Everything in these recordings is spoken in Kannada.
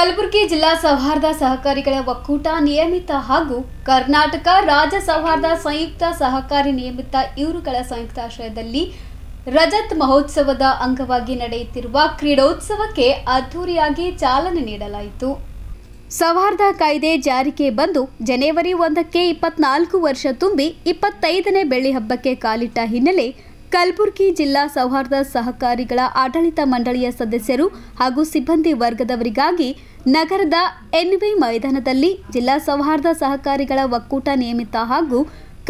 ಕಲಬುರಗಿ ಜಿಲ್ಲಾ ಸೌಹಾರ್ದ ಸಹಕಾರಿಗಳ ಒಕ್ಕೂಟ ನಿಯಮಿತ ಹಾಗೂ ಕರ್ನಾಟಕ ರಾಜ್ಯ ಸೌಹಾರ್ದ ಸಂಯುಕ್ತ ಸಹಕಾರಿ ನಿಯಮಿತ ಇವರುಗಳ ಸಂಯುಕ್ತಾಶ್ರಯದಲ್ಲಿ ರಜತ್ ಮಹೋತ್ಸವದ ಅಂಗವಾಗಿ ನಡೆಯುತ್ತಿರುವ ಕ್ರೀಡೋತ್ಸವಕ್ಕೆ ಅದ್ದೂರಿಯಾಗಿ ಚಾಲನೆ ನೀಡಲಾಯಿತು. ಸೌಹಾರ್ದ ಕಾಯ್ದೆ ಜಾರಿಗೆ ಬಂದು ಜನವರಿ 1ಕ್ಕೆ 24 ವರ್ಷ ತುಂಬಿ 25ನೇ ಬೆಳ್ಳಿ ಹಬ್ಬಕ್ಕೆ ಕಾಲಿಟ್ಟ ಹಿನ್ನೆಲೆ ಕಲಬುರಗಿ ಜಿಲ್ಲಾ ಸೌಹಾರ್ದ ಸಹಕಾರಿಗಳ ಆಡಳಿತ ಮಂಡಳಿಯ ಸದಸ್ಯರು ಹಾಗೂ ಸಿಬ್ಬಂದಿ ವರ್ಗದವರಿಗಾಗಿ ನಗರದ ಎನ್ವಿ ಮೈದಾನದಲ್ಲಿ ಜಿಲ್ಲಾ ಸೌಹಾರ್ದ ಸಹಕಾರಿಗಳ ಒಕ್ಕೂಟ ನಿಯಮಿತ ಹಾಗೂ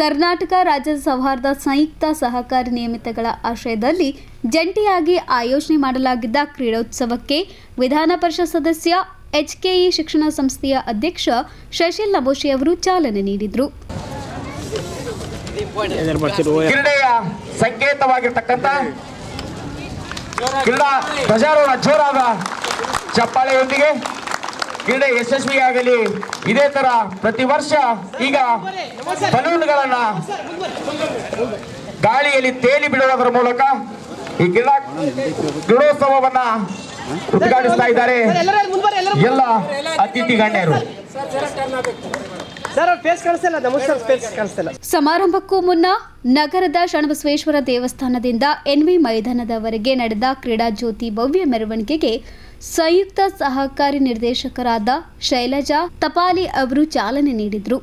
ಕರ್ನಾಟಕ ರಾಜ್ಯ ಸೌಹಾರ್ದ ಸಂಯುಕ್ತ ಸಹಕಾರಿ ನಿಯಮಿತಗಳ ಆಶ್ರಯದಲ್ಲಿ ಜಂಟಿಯಾಗಿ ಆಯೋಜನೆ ಮಾಡಲಾಗಿದ್ದ ಕ್ರೀಡೋತ್ಸವಕ್ಕೆ ವಿಧಾನ ಪರಿಷತ್ ಸದಸ್ಯ ಎಚ್ಕೆಇ ಶಿಕ್ಷಣ ಸಂಸ್ಥೆಯ ಅಧ್ಯಕ್ಷ ಶಶಿಲ್ ನಬೋಶಿ ಅವರು ಚಾಲನೆ ನೀಡಿದರು. ಕ್ರೀಡೆಯ ಸಂಕೇತವಾಗಿರ್ತಕ್ಕಂಥ ಕ್ರೀಡಾ ಧ್ವಜಾರೋಹಣ ಜೋರಾದ ಚಪ್ಪಾಳೆಯೊಂದಿಗೆ ಕ್ರೀಡೆ ಯಶಸ್ವಿಯಾಗಲಿ. ಇದೇ ತರ ಪ್ರತಿ ವರ್ಷ ಈಗ ಬಲೂನ್ಗಳನ್ನ ಗಾಳಿಯಲ್ಲಿ ತೇಲಿ ಬಿಡುವುದರ ಮೂಲಕ ಈ ಕ್ರೀಡೋತ್ಸವವನ್ನ ಉದ್ಘಾಟಿಸ್ತಾ ಇದ್ದಾರೆ ಎಲ್ಲ ಅತಿಥಿ ಗಣ್ಯರು. ಸಮಾರಂಭಕ್ಕೂ ಮುನ್ನ ನಗರದ ಶರಣಬಸವೇಶ್ವರ ದೇವಸ್ಥಾನದಿಂದ ಎನ್ವಿ ಮೈದಾನದವರೆಗೆ ನಡೆದ ಕ್ರೀಡಾ ಜ್ಯೋತಿ ಭವ್ಯ ಮೆರವಣಿಗೆಗೆ ಸಂಯುಕ್ತ ಸಹಕಾರಿ ನಿರ್ದೇಶಕರಾದ ಶೈಲಜಾ ತಪಾಲಿ ಅವರು ಚಾಲನೆ ನೀಡಿದರು.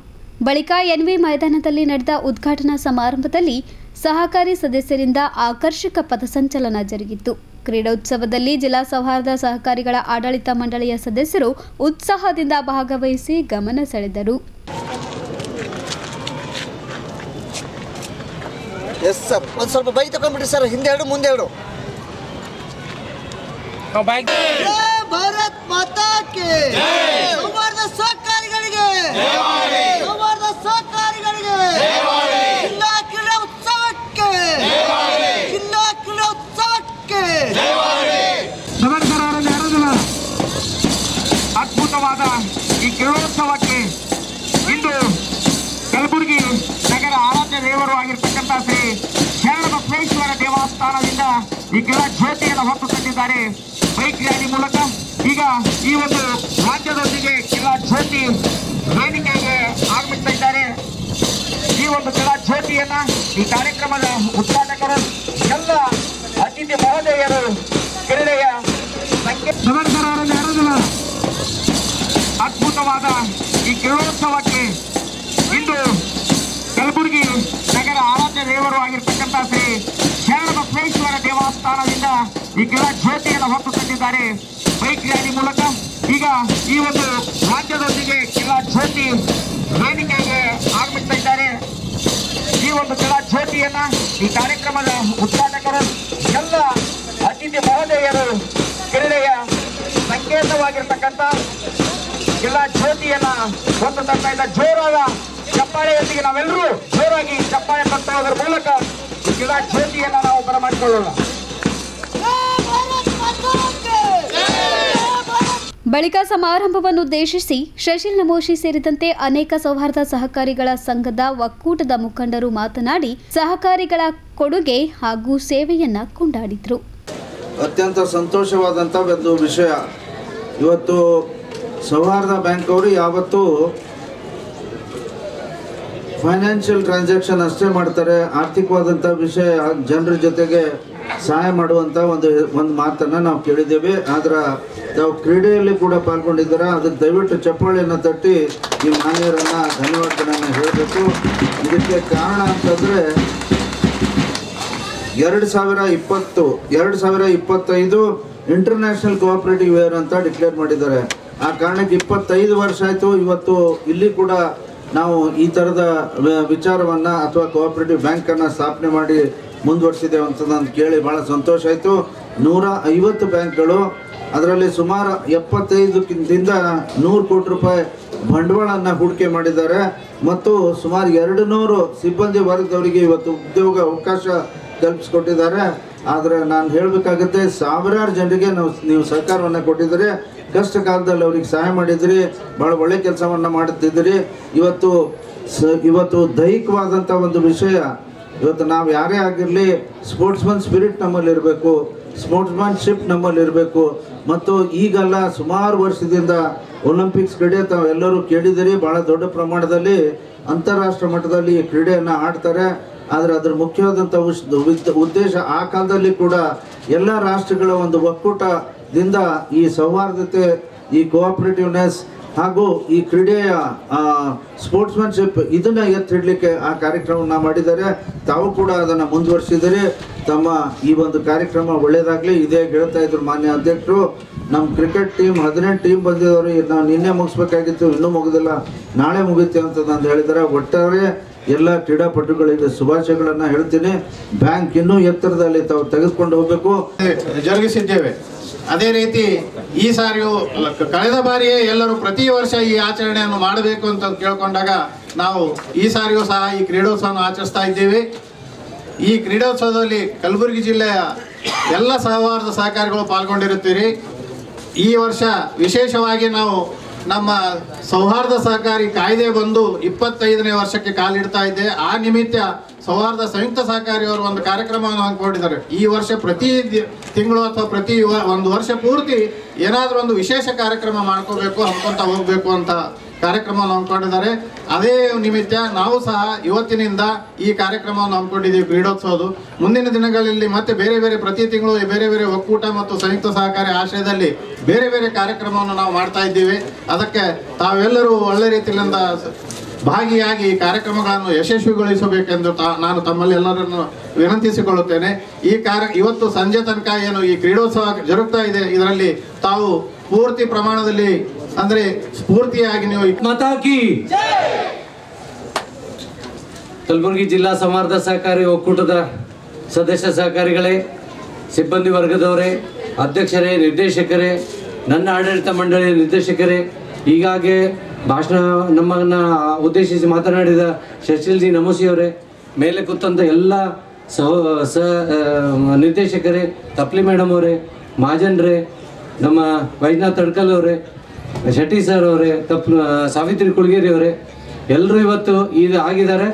ಬಳಿಕ ಎನ್ವಿ ಮೈದಾನದಲ್ಲಿ ನಡೆದ ಉದ್ಘಾಟನಾ ಸಮಾರಂಭದಲ್ಲಿ ಸಹಕಾರಿ ಸದಸ್ಯರಿಂದ ಆಕರ್ಷಕ ಪಥಸಂಚಲನ ಜರುಗಿತು. ಕ್ರೀಡೋತ್ಸವದಲ್ಲಿ ಜಿಲ್ಲಾ ಸೌಹಾರ್ದ ಸಹಕಾರಿಗಳ ಆಡಳಿತ ಮಂಡಳಿಯ ಸದಸ್ಯರು ಉತ್ಸಾಹದಿಂದ ಭಾಗವಹಿಸಿ ಗಮನ ಸೆಳೆದರು. ಒಂದು ಸ್ವಲ್ಪ ಬೈಕ್ ತಗೊಂಡ್ಬಿಟ್ರಿ ಸರ್, ಹಿಂದೆ ಎರಡು ಮುಂದೆ ಎರಡು. ಭಾರತ್ ಮಾತಾ ಕೆ ಸೌಹಾರ್ದ ಸಹಕಾರಿಗಳಿಗೆ, ಸೌಹಾರ್ದ ಸಹಕಾರಿಗಳಿಗೆ, ಜಿಲ್ಲಾ ಕ್ರೀಡಾ ಉತ್ಸವಕ್ಕೆ, ಜಿಲ್ಲಾ ಕ್ರೀಡಾ ಉತ್ಸವಕ್ಕೆ ಅದ್ಭುತವಾದ ಈ ಕ್ರೀಡೋತ್ಸವಕ್ಕೆ ಇಂದು ಕಲಬುರಗಿ ನಗರ ಆರಾಧ್ಯ ದೇವರು ಆಗಿರ್ತಕ್ಕಂಥ ಶ್ರೀ ಶರಣಬಸವೇಶ್ವರ ದೇವಸ್ಥಾನದಿಂದ ಈ ಕ್ರೀಡಾ ಜ್ಯೋತಿಯನ್ನು ಹೊತ್ತು ತಂದಿದ್ದಾರೆ. ಬೈಕ್ ರ್ಯಾಲಿ ಮೂಲಕ ಈಗ ಈ ಒಂದು ರಾಜ್ಯದೊಂದಿಗೆ ಕ್ರೀಡಾ ಜ್ಯೋತಿ ವೇದಿಕೆಗೆ ಆಗಮಿಸ್ತಾ ಇದ್ದಾರೆ. ಈ ಒಂದು ಕ್ರೀಡಾ ಜ್ಯೋತಿಯನ್ನ ಈ ಕಾರ್ಯಕ್ರಮದ ಉದ್ಘಾಟಕರು ಎಲ್ಲ ಅತಿಥಿ ಮಹೋದಯರು ಕ್ರೀಡೆಯ ಅದ್ಭುತವಾದ ಈ ಕ್ರೀಡೋತ್ಸವಕ್ಕೆ ಇಂದು ಕಲಬುರಗಿ ನಗರ ಆರಾಧ್ಯ ದೇವರು ಆಗಿರ್ತಕ್ಕಂಥ ಶ್ರೀ ಶರಣಬಸವೇಶ್ವರ ದೇವಸ್ಥಾನದಿಂದ ಈ ಕ್ರೀಡಾ ಜ್ಯೋತಿಯನ್ನು ಹೊತ್ತು ತಂದಿದ್ದಾರೆ. ಬೈಕ್ ರ್ಯಾಲಿ ಮೂಲಕ ಈಗ ಈ ಒಂದು ರಾಜ್ಯದೊಂದಿಗೆ ಕ್ರೀಡಾ ಜ್ಯೋತಿ ವೇದಿಕೆಗೆ ಆಗಮಿಸ್ತಾ ಇದ್ದಾರೆ. ಈ ಒಂದು ಕ್ರೀಡಾ ಜ್ಯೋತಿಯನ್ನ ಈ ಕಾರ್ಯಕ್ರಮದ ಉದ್ಘಾಟಕರು ಎಲ್ಲ ಅತಿಥಿ ಮಹೋದಯರು ಕ್ರೀಡೆಯ ಸಂಕೇತವಾಗಿರ್ತಕ್ಕಂಥ ಕ್ರೀಡಾ ಜ್ಯೋತಿಯನ್ನ ಹೊತ್ತು ತರ್ತಾ ಇದ್ದ ಜೋರಾದ ಚಪ್ಪಾಳೆಯೊಂದಿಗೆ ನಾವೆಲ್ಲರೂ ಜೋರಾಗಿ ಚಪ್ಪಾಳೆ ತಟ್ಟುವುದರ ಮೂಲಕ ಈ ಕ್ರೀಡಾ ಜ್ಯೋತಿಯನ್ನ ನಾವು ಬರಮಾಡಿಕೊಳ್ಳೋಣ. ಬಳಿಕ ಸಮಾರಂಭವನ್ನು ಉದ್ದೇಶಿಸಿ ಶಶಿಲ್ ನಮೋಶಿ ಸೇರಿದಂತೆ ಅನೇಕ ಸೌಹಾರ್ದ ಸಹಕಾರಿಗಳ ಸಂಘದ ಒಕ್ಕೂಟದ ಮುಖಂಡರು ಮಾತನಾಡಿ ಸಹಕಾರಿಗಳ ಕೊಡುಗೆ ಹಾಗೂ ಸೇವೆಯನ್ನ ಕೊಂಡಾಡಿದರು. ಅತ್ಯಂತ ಸಂತೋಷವಾದಂಥ ಒಂದು ವಿಷಯ. ಇವತ್ತು ಸೌಹಾರ್ದ ಬ್ಯಾಂಕ್ ಅವರು ಯಾವತ್ತೂ ಫೈನಾನ್ಷಿಯಲ್ ಟ್ರಾನ್ಸಾಕ್ಷನ್ ಅಷ್ಟೇ ಮಾಡ್ತಾರೆ, ಆರ್ಥಿಕವಾದಂಥ ವಿಷಯ ಜನರ ಜೊತೆಗೆ ಸಹಾಯ ಮಾಡುವಂಥ ಒಂದು ಮಾತನ್ನು ನಾವು ಕೇಳಿದ್ದೇವೆ. ಆದರೆ ತಾವು ಕ್ರೀಡೆಯಲ್ಲಿ ಕೂಡ ಪಾಲ್ಗೊಂಡಿದ್ದಾರೆ. ಅದಕ್ಕೆ ದಯವಿಟ್ಟು ಚಪ್ಪಾಳೆಯನ್ನು ತಟ್ಟಿ ಈ ಮಾನ್ಯರನ್ನು ಧನ್ಯವಾದಗಳನ್ನು ಹೇಳಬೇಕು. ಇದಕ್ಕೆ ಕಾರಣ ಅಂತಂದರೆ 2020 2025 ಇಂಟರ್ನ್ಯಾಷನಲ್ ಕೋಆಪರೇಟಿವ್ ಇಯರ್ ಅಂತ ಡಿಕ್ಲೇರ್ ಮಾಡಿದ್ದಾರೆ. ಆ ಕಾರಣಕ್ಕೆ 25 ವರ್ಷ ಆಯಿತು. ಇವತ್ತು ಇಲ್ಲಿ ಕೂಡ ನಾವು ಈ ಥರದ ವಿಚಾರವನ್ನು ಅಥವಾ ಕೋಆಪರೇಟಿವ್ ಬ್ಯಾಂಕನ್ನು ಸ್ಥಾಪನೆ ಮಾಡಿ ಮುಂದುವರಿಸಿದ್ದೇವೆ ಅಂತ ನಾನು ಕೇಳಿ ಭಾಳ ಸಂತೋಷ ಆಯಿತು. 150 ಬ್ಯಾಂಕ್ಗಳು, ಅದರಲ್ಲಿ ಸುಮಾರು 75ರಿಂದ 100 ಕೋಟಿ ರೂಪಾಯಿ ಬಂಡವಾಳವನ್ನು ಹೂಡಿಕೆ ಮಾಡಿದ್ದಾರೆ ಮತ್ತು ಸುಮಾರು 200 ಸಿಬ್ಬಂದಿ ವರ್ಗದವರಿಗೆ ಇವತ್ತು ಉದ್ಯೋಗ ಅವಕಾಶ ಕಲ್ಪಿಸ್ಕೊಟ್ಟಿದ್ದಾರೆ. ಆದರೆ ನಾನು ಹೇಳಬೇಕಾಗುತ್ತೆ, ಸಾವಿರಾರು ಜನರಿಗೆ ನೀವು ಸಹಕಾರವನ್ನು ಕೊಟ್ಟಿದ್ದೀರಿ. ಕಷ್ಟ ಕಾಲದಲ್ಲಿ ಅವ್ರಿಗೆ ಸಹಾಯ ಮಾಡಿದಿರಿ, ಭಾಳ ಒಳ್ಳೆ ಕೆಲಸವನ್ನು ಮಾಡುತ್ತಿದ್ದೀರಿ. ಇವತ್ತು ದೈಹಿಕವಾದಂಥ ಒಂದು ವಿಷಯ. ಇವತ್ತು ನಾವು ಯಾರೇ ಆಗಿರಲಿ ಸ್ಪೋರ್ಟ್ಸ್ಮನ್ ಸ್ಪಿರಿಟ್ ನಮ್ಮಲ್ಲಿರಬೇಕು, ಸ್ಪೋರ್ಟ್ಸ್ಮನ್ಶಿಪ್ ನಮ್ಮಲ್ಲಿರಬೇಕು ಮತ್ತು ಈಗಲ್ಲ ಸುಮಾರು ವರ್ಷದಿಂದ ಒಲಿಂಪಿಕ್ಸ್ ಕ್ರೀಡೆ ತಾವೆಲ್ಲರೂ ಕೇಳಿದಿರಿ. ಭಾಳ ದೊಡ್ಡ ಪ್ರಮಾಣದಲ್ಲಿ ಅಂತಾರಾಷ್ಟ್ರ ಮಟ್ಟದಲ್ಲಿ ಈ ಕ್ರೀಡೆಯನ್ನು ಆಡ್ತಾರೆ. ಆದರೆ ಅದರ ಮುಖ್ಯವಾದಂಥ ಉದ್ದೇಶ ಆ ಕಾಲದಲ್ಲಿ ಕೂಡ ಎಲ್ಲ ರಾಷ್ಟ್ರಗಳ ಒಂದು ಒಕ್ಕೂಟದಿಂದ ಈ ಸೌಹಾರ್ದತೆ, ಈ ಕೋಆಪರೇಟಿವ್ನೆಸ್ ಹಾಗೂ ಈ ಕ್ರೀಡೆಯ ಸ್ಪೋರ್ಟ್ಸ್ಮನ್ಶಿಪ್ ಇದನ್ನು ಎತ್ತಿಡಲಿಕ್ಕೆ ಆ ಕಾರ್ಯಕ್ರಮವನ್ನು ಮಾಡಿದ್ದಾರೆ. ತಾವು ಕೂಡ ಅದನ್ನು ಮುಂದುವರಿಸಿದರೆ ತಮ್ಮ ಈ ಒಂದು ಕಾರ್ಯಕ್ರಮ ಒಳ್ಳೆಯದಾಗಲಿ. ಇದೇ ಹೇಳ್ತಾ ಇದ್ರು ಮಾನ್ಯ ಅಧ್ಯಕ್ಷರು. ನಮ್ಮ ಕ್ರಿಕೆಟ್ ಟೀಮ್ 18 ಟೀಮ್ ಬಂದಿದ್ದವರು, ನಾವು ನಿನ್ನೆ ಮುಗಿಸ್ಬೇಕಾಗಿತ್ತು, ಇನ್ನೂ ಮುಗಿದಿಲ್ಲ, ನಾಳೆ ಮುಗಿಯುತ್ತೆ ಅಂತ ನಾನು ಹೇಳಿದ್ದಾರೆ. ಒಟ್ಟಾರೆ ಎಲ್ಲ ಕ್ರೀಡಾಪಟುಗಳಿಗೆ ಶುಭಾಶಯಗಳನ್ನು ಹೇಳ್ತೀನಿ. ಬ್ಯಾಂಕ್ ಇನ್ನೂ ಎತ್ತರದಲ್ಲಿ ತಾವು ತೆಗೆದುಕೊಂಡು ಹೋಗಬೇಕು. ಜರುಗಿಸಿದ್ದೇವೆ. ಅದೇ ರೀತಿ ಈ ಸಾರಿಯೂ ಕಳೆದ ಬಾರಿಯೇ ಎಲ್ಲರೂ ಪ್ರತಿ ವರ್ಷ ಈ ಆಚರಣೆಯನ್ನು ಮಾಡಬೇಕು ಅಂತ ಕೇಳ್ಕೊಂಡಾಗ ನಾವು ಈ ಸಾರಿಯೂ ಸಹ ಈ ಕ್ರೀಡೋತ್ಸವವನ್ನು ಆಚರಿಸ್ತಾ ಇದ್ದೇವೆ. ಈ ಕ್ರೀಡೋತ್ಸವದಲ್ಲಿ ಕಲಬುರಗಿ ಜಿಲ್ಲೆಯ ಎಲ್ಲ ಸಹವಾರದ ಸಹಕಾರಿಗಳು ಪಾಲ್ಗೊಂಡಿರುತ್ತೀರಿ. ಈ ವರ್ಷ ವಿಶೇಷವಾಗಿ ನಾವು ನಮ್ಮ ಸೌಹಾರ್ದ ಸಹಕಾರಿ ಕಾಯ್ದೆ ಬಂದು 25ನೇ ವರ್ಷಕ್ಕೆ ಕಾಲಿಡ್ತಾ ಇದೆ. ಆ ನಿಮಿತ್ತ ಸೌಹಾರ್ದ ಸಂಯುಕ್ತ ಸಹಕಾರಿಯವರು ಒಂದು ಕಾರ್ಯಕ್ರಮವನ್ನು ಹಮ್ಮಿಕೊಂಡಿದ್ದಾರೆ. ಈ ವರ್ಷ ಪ್ರತಿ ತಿಂಗಳು ಅಥವಾ ಪ್ರತಿ ಒಂದು ವರ್ಷ ಪೂರ್ತಿ ಏನಾದರೂ ಒಂದು ವಿಶೇಷ ಕಾರ್ಯಕ್ರಮ ಮಾಡ್ಕೋಬೇಕು, ಹಮ್ಮಿಕೊಂತ ಹೋಗಬೇಕು ಅಂತ ಕಾರ್ಯಕ್ರಮವನ್ನು ಹಮ್ಮಿಕೊಂಡಿದ್ದಾರೆ. ಅದೇ ನಿಮಿತ್ತ ನಾವು ಸಹ ಇವತ್ತಿನಿಂದ ಈ ಕಾರ್ಯಕ್ರಮವನ್ನು ಹಮ್ಮಿಕೊಂಡಿದ್ದೀವಿ ಕ್ರೀಡೋತ್ಸವದು. ಮುಂದಿನ ದಿನಗಳಲ್ಲಿ ಮತ್ತೆ ಬೇರೆ ಬೇರೆ ಪ್ರತಿ ತಿಂಗಳು ಬೇರೆ ಬೇರೆ ಒಕ್ಕೂಟ ಮತ್ತು ಸಂಯುಕ್ತ ಸಹಕಾರಿ ಆಶ್ರಯದಲ್ಲಿ ಬೇರೆ ಬೇರೆ ಕಾರ್ಯಕ್ರಮವನ್ನು ನಾವು ಮಾಡ್ತಾ ಇದ್ದೀವಿ. ಅದಕ್ಕೆ ತಾವೆಲ್ಲರೂ ಒಳ್ಳೆ ರೀತಿಯಿಂದ ಭಾಗಿಯಾಗಿ ಈ ಕಾರ್ಯಕ್ರಮಗಳನ್ನು ಯಶಸ್ವಿಗೊಳಿಸಬೇಕೆಂದು ನಾನು ತಮ್ಮಲ್ಲಿ ಎಲ್ಲರನ್ನು ವಿನಂತಿಸಿಕೊಳ್ಳುತ್ತೇನೆ. ಇವತ್ತು ಸಂಜೆ ತನಕ ಏನು ಈ ಕ್ರೀಡೋತ್ಸವ ಜರುಗ್ತಾ ಇದೆ, ಇದರಲ್ಲಿ ತಾವು ಪೂರ್ತಿ ಪ್ರಮಾಣದಲ್ಲಿ ಅಂದ್ರೆ ಸ್ಫೂರ್ತಿಯಾಗಿ ನೀವು ಮತಾಕಿ ಕಲಬುರಗಿ ಜಿಲ್ಲಾ ಸೌಹಾರ್ದ ಸಹಕಾರಿ ಒಕ್ಕೂಟದ ಸದಸ್ಯ ಸಹಕಾರಿಗಳೇ, ಸಿಬ್ಬಂದಿ ವರ್ಗದವರೇ, ಅಧ್ಯಕ್ಷರೇ, ನಿರ್ದೇಶಕರೇ, ನನ್ನ ಆಡಳಿತ ಮಂಡಳಿಯ ನಿರ್ದೇಶಕರೇ, ಹೀಗಾಗಿ ಭಾಷಣ ನಮ್ಮನ್ನ ಉದ್ದೇಶಿಸಿ ಮಾತನಾಡಿದ ಶಶಿಲ್ ಜಿ ನಮೋಸಿಯವರೇ, ಮೇಲೆ ಕೂತಂತ ಎಲ್ಲ ನಿರ್ದೇಶಕರೇ, ತಪ್ಲಿ ಮೇಡಮ್ ಅವರೇ, ಮಹಾಜನ್ರೇ, ನಮ್ಮ ವೈದ್ಯನಾಥ್ ತಡ್ಕಲ್ ಅವರೇ, ಶೆಟ್ಟಿ ಸರ್ ಅವರೇ, ಸಾವಿತ್ರಿ ಕುಳಗೇರಿ ಅವರೇ, ಎಲ್ಲರೂ ಇವತ್ತು ಇದು ಆಗಿದ್ದಾರೆ,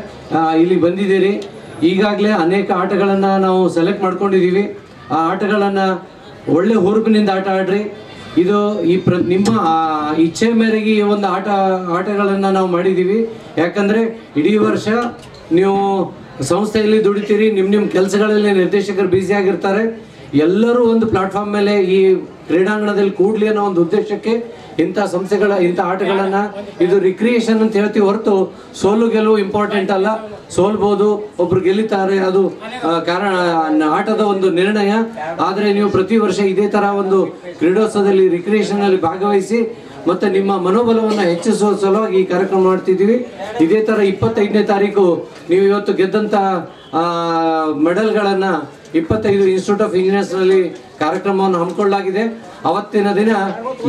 ಇಲ್ಲಿ ಬಂದಿದ್ದೀರಿ. ಈಗಾಗಲೇ ಅನೇಕ ಆಟಗಳನ್ನು ನಾವು ಸೆಲೆಕ್ಟ್ ಮಾಡ್ಕೊಂಡಿದ್ದೀವಿ. ಆ ಆಟಗಳನ್ನು ಒಳ್ಳೆ ಹುರುಪಿನಿಂದ ಆಟ ಆಡ್ರಿ. ಇದು ನಿಮ್ಮ ಇಚ್ಛೆ ಮೇರೆಗೆ ಈ ಒಂದು ಆಟಗಳನ್ನು ನಾವು ಮಾಡಿದ್ದೀವಿ. ಯಾಕಂದರೆ ಇಡೀ ವರ್ಷ ನೀವು ಸಂಸ್ಥೆಯಲ್ಲಿ ದುಡಿತೀರಿ, ನಿಮ್ಮ ಕೆಲಸಗಳಲ್ಲಿ ನಿರ್ದೇಶಕರು ಬ್ಯುಸಿಯಾಗಿರ್ತಾರೆ. ಎಲ್ಲರೂ ಒಂದು ಪ್ಲಾಟ್ಫಾರ್ಮ್ ಮೇಲೆ ಈ ಕ್ರೀಡಾಂಗಣದಲ್ಲಿ ಕೂಡ್ಲಿ ಅನ್ನೋ ಒಂದು ಉದ್ದೇಶಕ್ಕೆ ಇಂಥ ಸಂಸ್ಥೆಗಳ ಇಂಥ ಆಟಗಳನ್ನು, ಇದು ರಿಕ್ರಿಯೇಷನ್ ಅಂತ ಹೇಳ್ತೀವಿ ಹೊರತು ಸೋಲು ಗೆಲುವು ಇಂಪಾರ್ಟೆಂಟ್ ಅಲ್ಲ. ಸೋಲ್ಬೋದು, ಒಬ್ರು ಗೆಲ್ಲಿತಾರೆ, ಅದು ಕಾರಣ ಆಟದ ಒಂದು ನಿರ್ಣಯ. ಆದರೆ ನೀವು ಪ್ರತಿ ವರ್ಷ ಇದೇ ಥರ ಒಂದು ಕ್ರೀಡೋತ್ಸವದಲ್ಲಿ ರಿಕ್ರಿಯೇಷನಲ್ಲಿ ಭಾಗವಹಿಸಿ ಮತ್ತು ನಿಮ್ಮ ಮನೋಬಲವನ್ನು ಹೆಚ್ಚಿಸುವ ಸಲುವಾಗಿ ಈ ಕಾರ್ಯಕ್ರಮ ಮಾಡ್ತಿದ್ದೀವಿ. ಇದೇ ಥರ 25ನೇ ತಾರೀಕು ನೀವು ಇವತ್ತು ಗೆದ್ದಂಥ ಮೆಡಲ್ಗಳನ್ನು 25 ಇನ್ಸ್ಟಿಟ್ಯೂಟ್ ಆಫ್ ಇಂಜಿನಿಯರ್ಸ್ನಲ್ಲಿ ಕಾರ್ಯಕ್ರಮವನ್ನು ಹಮ್ಮಿಕೊಳ್ಳಲಾಗಿದೆ. ಅವತ್ತಿನ ದಿನ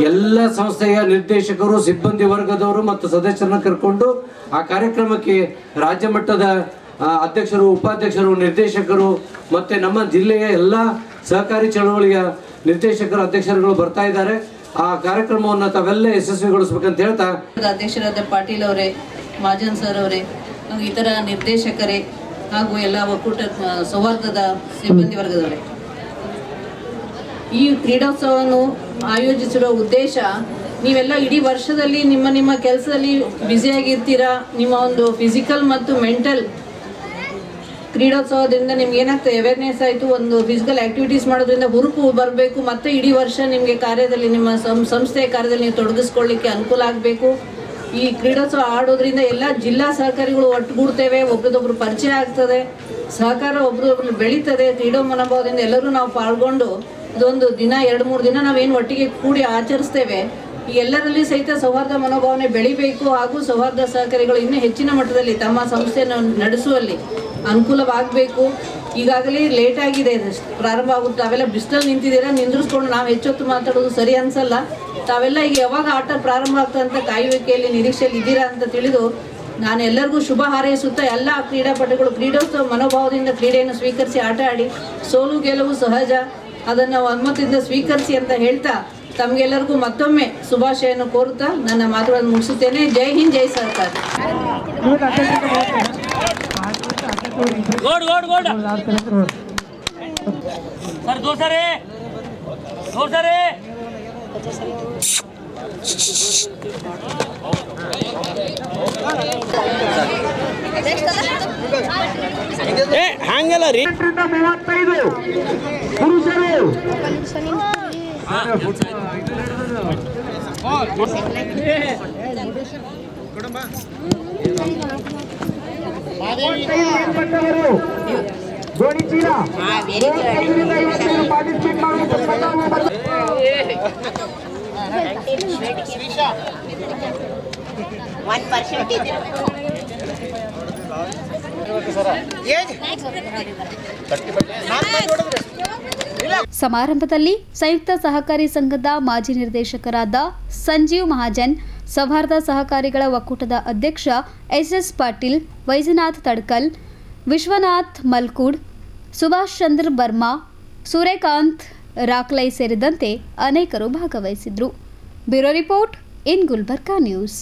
ಎಲ್ಲ ಸಂಸ್ಥೆಯ ನಿರ್ದೇಶಕರು, ಸಿಬ್ಬಂದಿ ವರ್ಗದವರು ಮತ್ತು ಸದಸ್ಯರನ್ನು ಕರ್ಕೊಂಡು ಆ ಕಾರ್ಯಕ್ರಮಕ್ಕೆ ರಾಜ್ಯ ಮಟ್ಟದ ಅಧ್ಯಕ್ಷರು, ಉಪಾಧ್ಯಕ್ಷರು, ನಿರ್ದೇಶಕರು ಮತ್ತು ನಮ್ಮ ಜಿಲ್ಲೆಯ ಎಲ್ಲ ಸಹಕಾರಿ ಚಳವಳಿಯ ನಿರ್ದೇಶಕರು, ಅಧ್ಯಕ್ಷರುಗಳು ಬರ್ತಾ ಇದ್ದಾರೆ. ಆ ಕಾರ್ಯಕ್ರಮವನ್ನು ತಾವೆಲ್ಲ ಯಶಸ್ವಿಗೊಳಿಸ್ಬೇಕಂತ ಹೇಳ್ತಾ ಅಧ್ಯಕ್ಷರಾದ ಪಾಟೀಲ್ ಅವರೇ, ಮಹಾಜನ್ ಸರ್ ಅವರೇ, ಇತರ ನಿರ್ದೇಶಕರೇ ಹಾಗೂ ಎಲ್ಲ ಒಕ್ಕೂಟ ಸೌಹಾರ್ದದ ಸಿಬ್ಬಂದಿ ವರ್ಗದವರೇ, ಈ ಕ್ರೀಡೋತ್ಸವವನ್ನು ಆಯೋಜಿಸಿರುವ ಉದ್ದೇಶ, ನೀವೆಲ್ಲ ಇಡೀ ವರ್ಷದಲ್ಲಿ ನಿಮ್ಮ ಕೆಲಸದಲ್ಲಿ ಬ್ಯುಸಿಯಾಗಿರ್ತೀರಾ. ನಿಮ್ಮ ಒಂದು ಫಿಸಿಕಲ್ ಮತ್ತು ಮೆಂಟಲ್ ಕ್ರೀಡೋತ್ಸವದಿಂದ ನಿಮ್ಗೆ ಏನಾಗ್ತದೆ, ಅವೇರ್ನೆಸ್ ಆಯಿತು, ಒಂದು ಫಿಸಿಕಲ್ ಆ್ಯಕ್ಟಿವಿಟೀಸ್ ಮಾಡೋದ್ರಿಂದ ಹುರುಪು ಬರಬೇಕು. ಮತ್ತು ಇಡೀ ವರ್ಷ ನಿಮಗೆ ಕಾರ್ಯದಲ್ಲಿ, ನಿಮ್ಮ ಸಂಸ್ಥೆಯ ಕಾರ್ಯದಲ್ಲಿ ನೀವು ತೊಡಗಿಸ್ಕೊಳ್ಳಿಕ್ಕೆ ಅನುಕೂಲ ಆಗಬೇಕು. ಈ ಕ್ರೀಡೋತ್ಸವ ಆಡೋದ್ರಿಂದ ಎಲ್ಲ ಜಿಲ್ಲಾ ಸಹಕಾರಿಗಳು ಒಟ್ಟುಗೂಡ್ತೇವೆ, ಒಬ್ರದೊಬ್ರು ಪರಿಚಯ ಆಗ್ತದೆ, ಸಹಕಾರ ಒಬ್ರೊಬ್ರು ಬೆಳೀತದೆ. ಕ್ರೀಡಾ ಮನೋಭಾವದಿಂದ ಎಲ್ಲರೂ ನಾವು ಪಾಲ್ಗೊಂಡು ಇದೊಂದು ದಿನ 2-3 ದಿನ ನಾವೇನು ಒಟ್ಟಿಗೆ ಕೂಡಿ ಆಚರಿಸ್ತೇವೆ, ಈ ಎಲ್ಲರಲ್ಲಿ ಸಹಿತ ಸೌಹಾರ್ದ ಮನೋಭಾವನೆ ಬೆಳಿಬೇಕು. ಹಾಗೂ ಸೌಹಾರ್ದ ಸಹಕಾರಿಗಳು ಇನ್ನೂ ಹೆಚ್ಚಿನ ಮಟ್ಟದಲ್ಲಿ ತಮ್ಮ ಸಂಸ್ಥೆಯನ್ನು ನಡೆಸುವಲ್ಲಿ ಅನುಕೂಲವಾಗಬೇಕು. ಈಗಾಗಲೇ ಲೇಟ್ ಆಗಿದೆ, ಪ್ರಾರಂಭ ಆಗುತ್ತೆ. ತಾವೆಲ್ಲ ಬಿಸಿಲಲ್ಲಿ ನಿಂತಿದ್ದೀರಾ, ನಿಂದ್ರಿಸ್ಕೊಂಡು ನಾವು ಹೆಚ್ಚೊತ್ತು ಮಾತಾಡೋದು ಸರಿ ಅನ್ಸಲ್ಲ. ತಾವೆಲ್ಲ ಈಗ ಯಾವಾಗ ಆಟ ಪ್ರಾರಂಭ ಆಗ್ತದೆ ಅಂತ ಕಾಯುವಿಕೆಯಲ್ಲಿ, ನಿರೀಕ್ಷೆಯಲ್ಲಿ ಇದ್ದೀರಾ ಅಂತ ತಿಳಿದು ನಾನು ಎಲ್ಲರಿಗೂ ಶುಭ ಹಾರೈಸುತ್ತಾ, ಎಲ್ಲ ಕ್ರೀಡಾಪಟುಗಳು ಕ್ರೀಡೋತ್ಸವ ಮನೋಭಾವದಿಂದ ಕ್ರೀಡೆಯನ್ನು ಸ್ವೀಕರಿಸಿ ಆಟ ಆಡಿ, ಸೋಲು ಗೆಲುವು ಸಹಜ, ಅದನ್ನು ಒಮ್ಮತದಿಂದ ಸ್ವೀಕರಿಸಿ ಅಂತ ಹೇಳ್ತಾ ತಮಗೆಲ್ಲರಿಗೂ ಮತ್ತೊಮ್ಮೆ ಶುಭಾಶಯನ್ನು ಕೋರುತ್ತಾ ನನ್ನ ಮಾತುಗಳನ್ನು ಮುಗಿಸುತ್ತೇನೆ. ಜೈ ಹಿಂದ್, ಜೈ ಸರ್ಕಾರ. सर दो सर ಹಂಗಲ್ಲ ರೀ 35 ಪುರುಷರು ಗೋಣಿ ಚೀಲ ಪಾರ್ಟಿಸಿಪೇಟ್ ಸಮಾರಂಭದಲ್ಲಿ ಸಂಯುಕ್ತ ಸಹಕಾರಿ ಸಂಘದ ಮಾಜಿ ನಿರ್ದೇಶಕರಾದ ಸಂಜೀವ್ ಮಹಾಜನ್, ಸೌಹಾರ್ದ ಸಹಕಾರಿಗಳ ಒಕ್ಕೂಟದ ಅಧ್ಯಕ್ಷ ಎಸ್ ಪಾಟೀಲ್, ವೈಜನಾಥ್ ತಡ್ಕಲ್, ವಿಶ್ವನಾಥ್ ಮಲ್ಕೂಡ್, ಸುಭಾಷ್ ಚಂದ್ರ ಬರ್ಮಾ, ಸೂರ್ಯಕಾಂತ್ ರಾಕ್ಲೈ ಸೇರಿದಂತೆ ಅನೇಕರು ಭಾಗವಹಿಸಿದ್ರು. Bureau report in Gulbarga news.